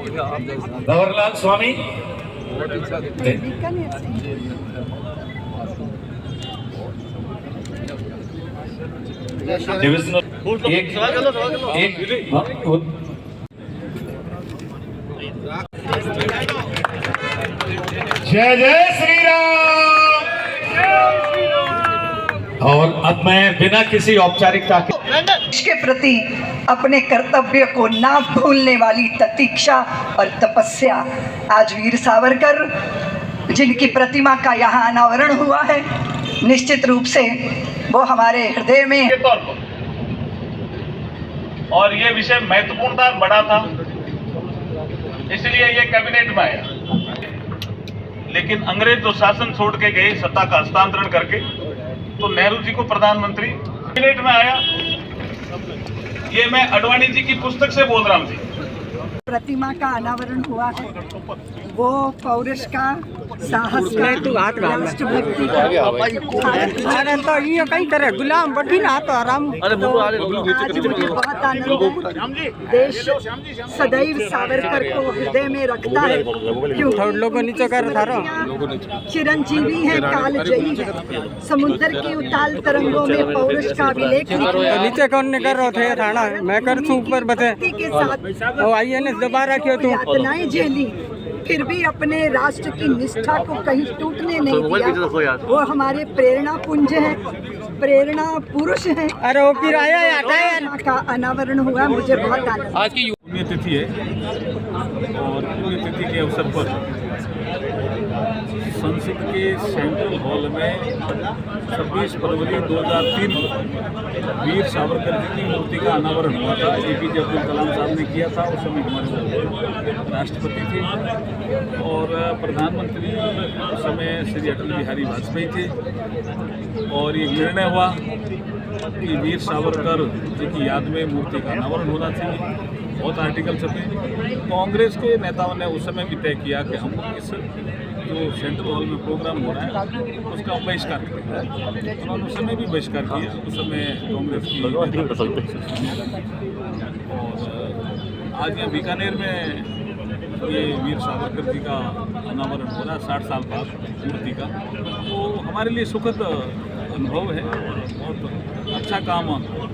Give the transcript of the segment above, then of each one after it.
गवर्नलाल स्वामी divisional जय जय श्री राम। और अब मैं बिना किसी औपचारिकता के देश के प्रति अपने कर्तव्य को ना भूलने वाली प्रतीक्षा और तपस्या आज वीर सावरकर जिनकी प्रतिमा का यहाँ अनावरण हुआ है, निश्चित रूप से वो हमारे हृदय में के तौर पर, और ये विषय महत्वपूर्ण था, बड़ा था, इसलिए ये कैबिनेट में आया। लेकिन अंग्रेज जो शासन छोड़ के गए सत्ता का हस्तांतरण करके, तो नेहरू जी को प्रधानमंत्री कैबिनेट में आया। ये मैं अडवाणी जी की पुस्तक से बोल रहा हूँ जी। प्रतिमा का अनावरण हुआ है, वो पौरुष का, साहस का, राष्ट्रभक्ति का, तो ये कई तरह गुलाम बढ़ी ना तो आराम। आज मुझे बहुत आनंद है। देश सदैव सावरकर को हृदय में रखता है, क्योंकि लोगों नीचे कर था चिरंजीवी है, कालजयी है। समुद्र की उताल तरंगों में पौरुष का अभिलेख नीचे कौन ने कर रहे थे थाना, मैं कर छू ऊपर बते के साथ आइए ने दबा रखियो तू यातनाएं झेली, फिर भी अपने राष्ट्र की निष्ठा को कहीं टूटने नहीं दिया। वो हमारे प्रेरणा पुंज हैं, प्रेरणा पुरुष हैं। अरे वो किराया का अनावरण हुआ, मुझे बहुत आनंद। आज की पुण्यतिथि है और पुण्यतिथि के अवसर पर संसद के सेंट्रल हॉल में 26 फरवरी 2003 वीर सावरकर जी की मूर्ति का अनावरण हुआ था। APJ अब्दुल कलाम साहब ने किया था। उस समय हमारे राष्ट्रपति थे और प्रधानमंत्री उस समय श्री अटल बिहारी वाजपेयी थे। और ये निर्णय हुआ कि वीर सावरकर जी की याद में मूर्ति का अनावरण होना चाहिए। बहुत आर्टिकल छपे। कांग्रेस के नेताओं ने उस समय भी तय किया कि हम इस जो सेंट्रल हॉल में प्रोग्राम हो रहा है उसका बहिष्कार करेंगे। उन्होंने उस समय भी बहिष्कार किया। उस समय कांग्रेस की और आज यहाँ बीकानेर में ये वीर सावरकर जी का अनावरण हो रहा है 60 साल बाद मूर्ति का। तो हमारे लिए सुखद अनुभव है। बहुत अच्छा काम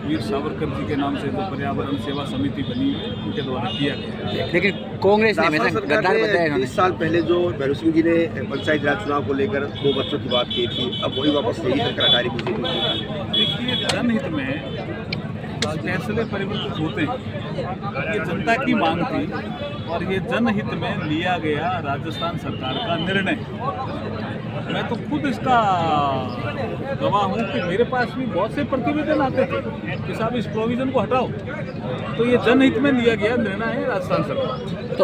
वीर सावरकर जी के नाम से जो पर्यावरण सेवा समिति बनी उनके द्वारा किया गया। लेकिन कांग्रेस ने हमेशा गद्दार बताया। 20 साल पहले जो भैरव सिंह जी ने पंचायत राज चुनाव को लेकर 2 बच्चों की बात की थी, अब वही वापस यही सरकारी मुझे देखिए, जनहित में फैसले परिवर्तित होते हैं। ये जनता की मांग थी और ये जनहित में लिया गया राजस्थान सरकार का निर्णय। मैं तो खुद इसका गवाह हूँ कि मेरे पास भी बहुत से प्रतिवेदन आते थे कि साहब इस प्रोविजन को हटाओ। तो ये जनहित में लिया गया निर्णय है राजस्थान सरकार। तो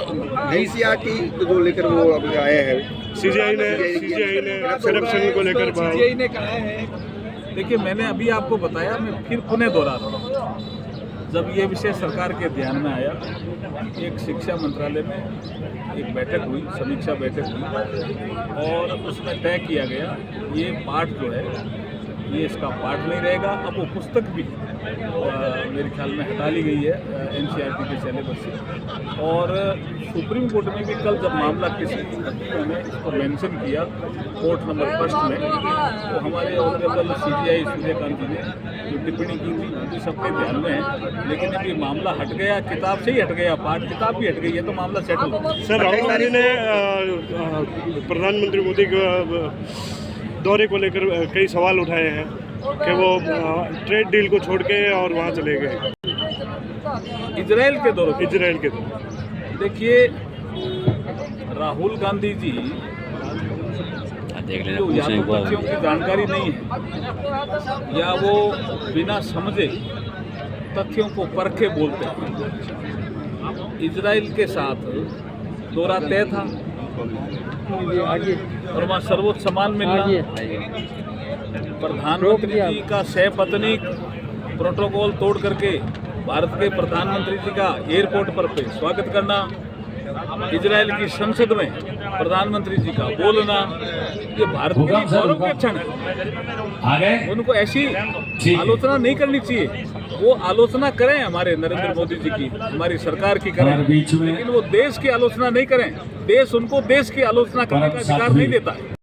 NCERT को लेकर वो अभी आए हैं, CJI ने करप्शन को लेकर CJI ने कहा है। देखिए, मैंने अभी आपको बताया, मैं फिर पुनः दोहरा रहा हूँ। जब ये विषय सरकार के ध्यान में आया, एक शिक्षा मंत्रालय में एक बैठक हुई, समीक्षा बैठक हुई और उसमें तय किया गया ये पाठ जो है ये इसका पाठ नहीं रहेगा। अब वो पुस्तक भी मेरे ख्याल में हटा ली गई है NCERT के सिलेबस से। और सुप्रीम कोर्ट में भी कल जब मामला किसी ने इसको मेंशन किया कोर्ट नंबर 1 में, तो हमारे ऑनरेबल CJI सूर्यकांत जी ने जो टिप्पणी की थी वो भी सबके ध्यान में है। लेकिन अभी मामला हट गया, किताब से ही हट गया, पाठ किताब भी हट गई है, तो मामला सेटल हो। सर, राहुल गांधी ने प्रधानमंत्री मोदी के दौरे को लेकर कई सवाल उठाए हैं कि वो ट्रेड डील को छोड़ के और वहाँ चले गए इजराइल के दौरे। देखिए, राहुल गांधी जी जो या तो तथ्यों की जानकारी नहीं है या वो बिना समझे तथ्यों को परखे बोलते हैं। इजराइल के साथ दौरा तय था और वहाँ सर्वोच्च सम्मान मिलना, प्रधानमंत्री जी का सपत्नीक प्रोटोकॉल तोड़ करके भारत के प्रधानमंत्री जी का एयरपोर्ट पर स्वागत करना, इजराइल की संसद में प्रधानमंत्री जी का बोलना, ये भारत के लिए गौरव के क्षण है। उनको ऐसी आलोचना नहीं करनी चाहिए। वो आलोचना करें हमारे नरेंद्र मोदी जी की, हमारी सरकार की करें, लेकिन वो देश की आलोचना नहीं करें। देश उनको देश की आलोचना करने का अधिकार नहीं देता है।